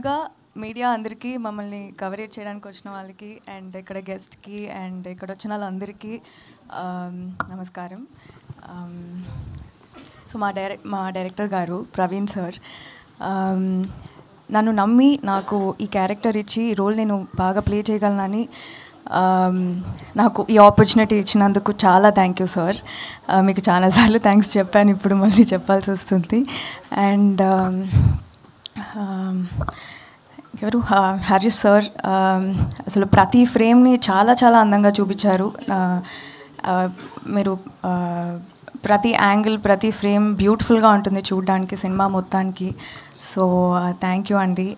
ముందుగా మీడియా అందరికీ, మమ్మల్ని కవరేజ్ చేయడానికి వచ్చిన వాళ్ళకి, అండ్ ఇక్కడ గెస్ట్కి అండ్ ఇక్కడ వచ్చిన వాళ్ళందరికీ నమస్కారం. సో మా డైరెక్టర్ గారు ప్రవీణ్ సార్ నన్ను నమ్మి నాకు ఈ క్యారెక్టర్ ఇచ్చి ఈ రోల్ నేను బాగా ప్లే చేయగలనని నాకు ఈ ఆపర్చునిటీ ఇచ్చినందుకు చాలా థ్యాంక్ యూ సార్. మీకు చాలాసార్లు థ్యాంక్స్ చెప్పాను, ఇప్పుడు మళ్ళీ చెప్పాల్సి వస్తుంది. అండ్ ఎవరు హరీష్ సార్ అసలు ప్రతి ఫ్రేమ్ని చాలా చాలా అందంగా చూపించారు. మీరు ప్రతి యాంగిల్ ప్రతి ఫ్రేమ్ బ్యూటిఫుల్గా ఉంటుంది చూడడానికి సినిమా మొత్తానికి. సో థ్యాంక్ యూ అండి.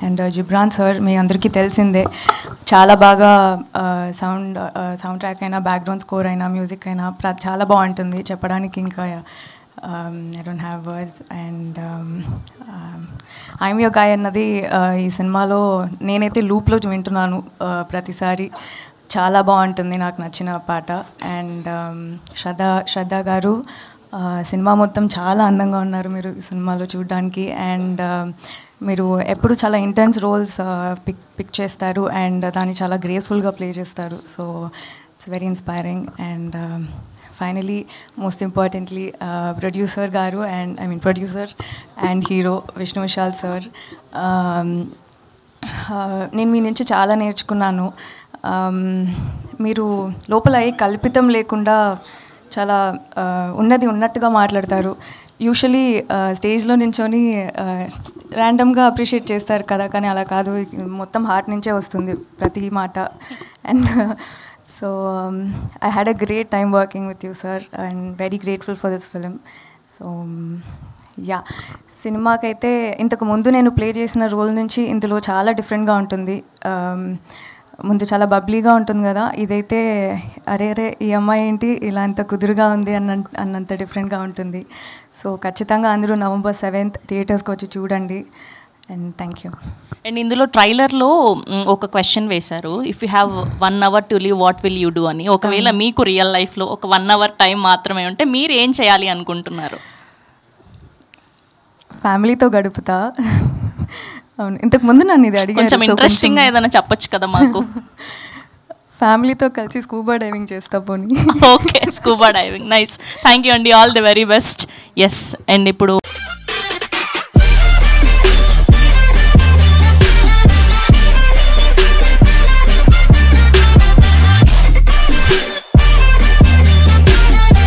అండ్ జిబ్రాన్ సార్ మీ అందరికీ తెలిసిందే, చాలా బాగా సౌండ్ ట్రాక్ అయినా బ్యాక్గ్రౌండ్ స్కోర్ అయినా మ్యూజిక్ అయినా చాలా బాగుంటుంది చెప్పడానికి. ఇంకా I don't have words. And I'm your guy అన్నది ఈ సినిమాలో నేనైతే లూప్లో వింటున్నాను ప్రతిసారి, చాలా బాగుంటుంది, నాకు నచ్చిన పాట. అండ్ శ్రద్ధ గారు సినిమా మొత్తం చాలా అందంగా ఉన్నారు మీరు ఈ సినిమాలో చూడడానికి. అండ్ మీరు ఎప్పుడు చాలా ఇంటెన్స్ రోల్స్ పిక్ చేస్తారు అండ్ దాన్ని చాలా గ్రేస్ఫుల్గా ప్లే చేస్తారు. So it's very inspiring. And finally most importantly producer గారు and producer and hero Vishnu Vishal sir, నేను మీ నుంచి చాలా నేర్చుకున్నాను. మీరు లోపల ఏ కల్పితం లేకుండా చాలా ఉన్నది ఉన్నట్టుగా మాట్లాడతారు. యూజువలీ స్టేజ్లో నించొని ర్యాండమ్గా అప్రిషియేట్ చేస్తారు కదా, కానీ అలా కాదు, మొత్తం హార్ట్ నుంచే వస్తుంది ప్రతి మాట. And so I had a great time working with you sir and very grateful for this film. So yeah, సినిమాకైతే ఇంతకు ముందు నేను ప్లే చేసిన రోల్ నుంచి ఇందులో చాలా డిఫరెంట్గా ఉంటుంది. ముందు చాలా బబ్లీగా ఉంటుంది కదా, ఇదైతే అరే ఈ అమ్మాయి ఏంటి ఇలా అంత కుదురుగా ఉంది అన్నంత డిఫరెంట్గా ఉంటుంది. సో ఖచ్చితంగా అందరూ November 7th థియేటర్స్కి వచ్చి చూడండి. And thank you. అండ్ ఇందులో ట్రైలర్లో ఒక క్వశ్చన్ వేశారు, if you have 1 hour to live what will you do అని. ఒకవేళ మీకు రియల్ లైఫ్లో ఒక 1 hour టైం మాత్రమే ఉంటే మీరు ఏం చేయాలి అనుకుంటున్నారు? ఫ్యామిలీతో గడుపుతా. అవును, ఇంతకుముందు నన్ను ఇది అడిగారు, కొంచెం ఇంట్రెస్టింగ్గా ఏదైనా చెప్పొచ్చు కదా మాకు. ఫ్యామిలీతో కలిసి స్కూబా డైవింగ్ చేస్తా పోనీ. Okay, scuba diving, nice. Thank you అండి, all the very best. Yes, and ఇప్పుడు